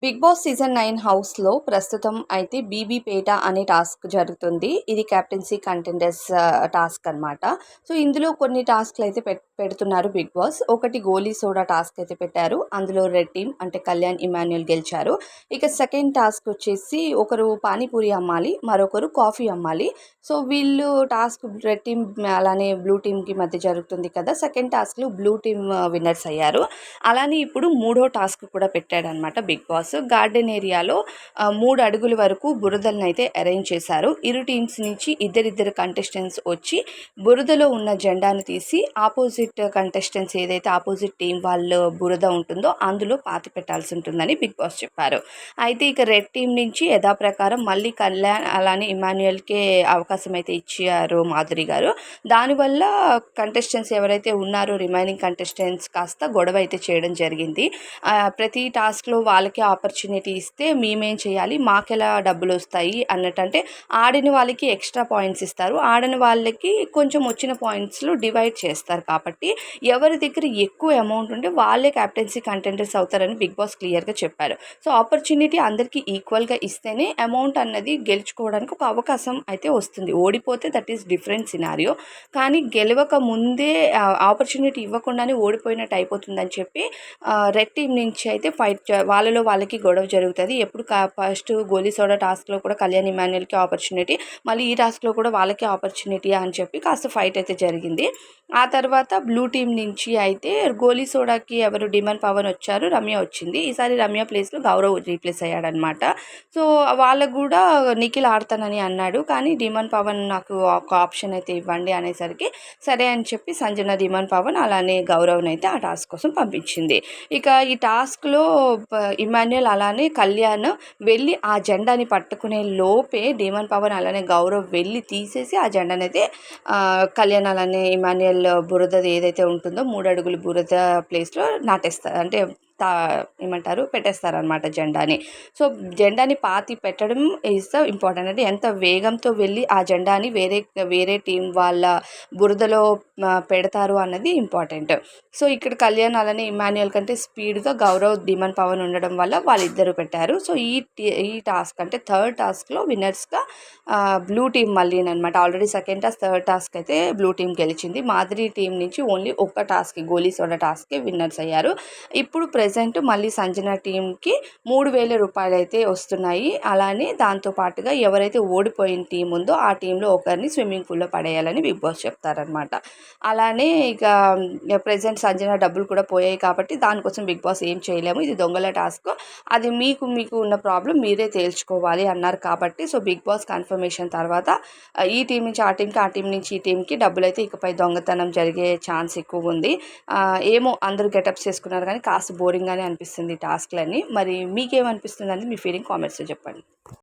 Big boss season 9 హౌస్‌లో ప్రస్తుతం అయితే బీబీపేట అనే టాస్క్ జరుగుతుంది. ఇది కెప్టెన్సీ కంటెండర్స్ టాస్క్ అనమాట. సో, ఇందులో కొన్ని టాస్క్‌లయితే పెడుతున్నారు బిగ్ బాస్. ఒకటి గోలీ సోడా టాస్క్ అయితే పెట్టారు. అందులో రెడ్ టీమ్ అంటే కళ్యాణ్, ఇమాన్యుయల్ గెలిచారు. ఇక సెకండ్ టాస్క్ వచ్చేసి ఒకరు పానీపూరి అమ్మాలి, మరొకరు కాఫీ అమ్మాలి. సో, వీళ్ళు టాస్క్ రెడ్ టీమ్ అలానే బ్లూ టీమ్‌కి మధ్య జరుగుతుంది కదా! సెకండ్ టాస్క్‌లో బ్లూ టీమ్ విన్నర్స్ అయ్యారు. అలానే ఇప్పుడు మూడో టాస్క్ కూడా పెట్టాడనమాట బిగ్ బాస్. గార్డెన్ ఏరియాలో 3 అడుగుల వరకు బురదలనైతే అరేంజ్ చేశారు. ఇరు టీమ్స్ నుంచి ఇద్దరిద్దరు కంటెస్టెంట్స్ వచ్చి బురదలో ఉన్న జెండాను తీసి ఆపోజిట్ కంటెస్టెంట్స్ ఏదైతే ఆపోజిట్ టీం వాళ్ళ బురద ఉంటుందో అందులో పాతి పెట్టాల్సి ఉంటుందని బిగ్ బాస్ చెప్పారు. అయితే ఇక రెడ్ టీం నుంచి యథాప్రకారం మళ్ళీ కళ్యాణ్ అలానే ఇమాన్యుయల్‌కే అవకాశం అయితే ఇచ్చారు మాధురి గారు. దానివల్ల కంటెస్టెంట్స్ ఎవరైతే ఉన్నారో రిమైనింగ్ కంటెస్టెంట్స్ కాస్త గొడవ అయితే చేయడం జరిగింది. ప్రతి టాస్క్‌లో వాళ్ళకే ఆపర్చునిటీ ఇస్తే మేమేం చేయాలి? మాకెలా డబ్బులొస్తాయి అన్నట్టు. అంటే ఆడిన వాళ్ళకి ఎక్స్‌ట్రా పాయింట్స్ ఇస్తారు. ఆడని వాళ్ళకి కొంచెం వచ్చిన పాయింట్స్‌లో డివైడ్ చేస్తారు కాబట్టి ఎవరి దగ్గర ఎక్కువ అమౌంట్ ఉంటే వాళ్ళే కెప్టెన్సీ కంటెండర్స్ అవుతారని బిగ్ బాస్ క్లియర్‌గా చెప్పారు. సో, ఆపర్చునిటీ అందరికీ ఈక్వల్‌గా ఇస్తేనే అమౌంట్ అన్నది గెలుచుకోవడానికి ఒక అవకాశం అయితే వస్తుంది. ఓడిపోతే దట్ ఈస్ డిఫరెంట్ సినారియో. కానీ గెలవక ముందే ఆపర్చునిటీ ఇవ్వకుండానే ఓడిపోయినట్టు అయిపోతుందని చెప్పి రెడ్ టీమ్ నుంచి అయితే వాళ్ళలో వాళ్ళకి గొడవ జరుగుతది. ఎప్పుడు ఫస్ట్ గోలీ సోడా టాస్క్‌లో కూడా కళ్యాణ్, ఇమాన్యుయల్‌కి ఆపర్చునిటీ, మళ్ళీ ఈ టాస్క్‌లో కూడా వాళ్ళకే ఆపర్చునిటీ అని చెప్పి కాస్త ఫైట్ అయితే జరిగింది. ఆ తర్వాత బ్లూ టీమ్ నుంచి అయితే గోలీ సోడాకి ఎవరు డిమన్ పవన్ వచ్చారు, రమ్య వచ్చింది. ఈసారి రమ్య ప్లేస్‌లో గౌరవ్ రీప్లేస్ అయ్యాడనమాట. సో, వాళ్ళకి గూడా నిఖిల్ ఆడతానని అన్నాడు. కానీ డిమన్ పవన్ నాకు ఒక ఆప్షన్ అయితే ఇవ్వండి అనేసరికి సరే అని చెప్పి సంజన, డిమన్ పవన్ అలానే గౌరవ్‌నైతే ఆ టాస్క్ కోసం పంపించింది. ఇక ఈ టాస్క్‌లో ఇమాన్యుయల్ అలానే కళ్యాణ్ వెళ్ళి ఆ జెండాని పట్టుకునే లోపే డీమన్ పవన్ అలానే గౌరవ్ వెళ్ళి తీసేసి ఆ జెండానైతే కళ్యాణ్ అలానే ఇమాన్యుయల్ బురదది ఏదైతే ఉంటుందో 3 అడుగుల బురద ప్లేస్‌లో నాటేస్తారు. అంటే తా ఏమంటారు పెట్టేస్తారనమాట జెండాని. సో, జెండాని పాతి పెట్టడం ఈజ్ ద ఇంపార్టెంట్. అంటే ఎంత వేగంతో వెళ్ళి ఆ జెండాని వేరే టీం వాళ్ళ బురదలో పెడతారు అన్నది ఇంపార్టెంట్. సో, ఇక్కడ కళ్యాణ్ అలానే ఇమాన్యుయల్ కంటే స్పీడ్‌గా గౌరవ్, ధీమన్ పవన్ ఉండడం వల్ల వాళ్ళిద్దరూ పెట్టారు. సో, ఈ టాస్క్ అంటే థర్డ్ టాస్క్‌లో విన్నర్స్‌గా బ్లూ టీమ్ మళ్ళీననమాట. Already second task, third task అయితే బ్లూ టీమ్ గెలిచింది. మాధురి టీం నుంచి ఓన్లీ ఒక్క టాస్క్‌కి గోలీ సోడా టాస్క్‌కే విన్నర్స్ అయ్యారు. ఇప్పుడు ప్రెజెంట్ మళ్ళీ సంజన టీంకి రూ. 3,000 అయితే వస్తున్నాయి. అలానే దాంతో పాటుగా ఎవరైతే ఓడిపోయిన టీం ఉందో ఆ టీంలో ఒకరిని స్విమ్మింగ్ పూల్‌లో పడేయాలని బిగ్ బాస్ చెప్తారనమాట. అలానే ఇక ప్రెజెంట్ సంజన డబ్బులు కూడా పోయాయి కాబట్టి దానికోసం బిగ్ బాస్ ఏం చేయలేము. ఇది దొంగల టాస్క్. అది మీకు ఉన్న ప్రాబ్లమ్ మీరే తేల్చుకోవాలి అన్నారు కాబట్టి సో, బిగ్ బాస్ కన్ఫర్మేషన్ తర్వాత ఈ టీం నుంచి ఆ టీంకి, ఆ టీం నుంచి ఈ టీంకి డబ్బులైతే ఇకపై దొంగతనం జరిగే ఛాన్స్ ఎక్కువుంది. ఏమో అందరూ గెటప్స్ చేసుకున్నారు కానీ కాస్త బోరింగ్‌గానే అనిపిస్తుంది ఈ టాస్క్‌లన్నీ. మరి మీకేమనిపిస్తుందండి? మీ ఫీలింగ్ కామెంట్స్‌లో చెప్పండి.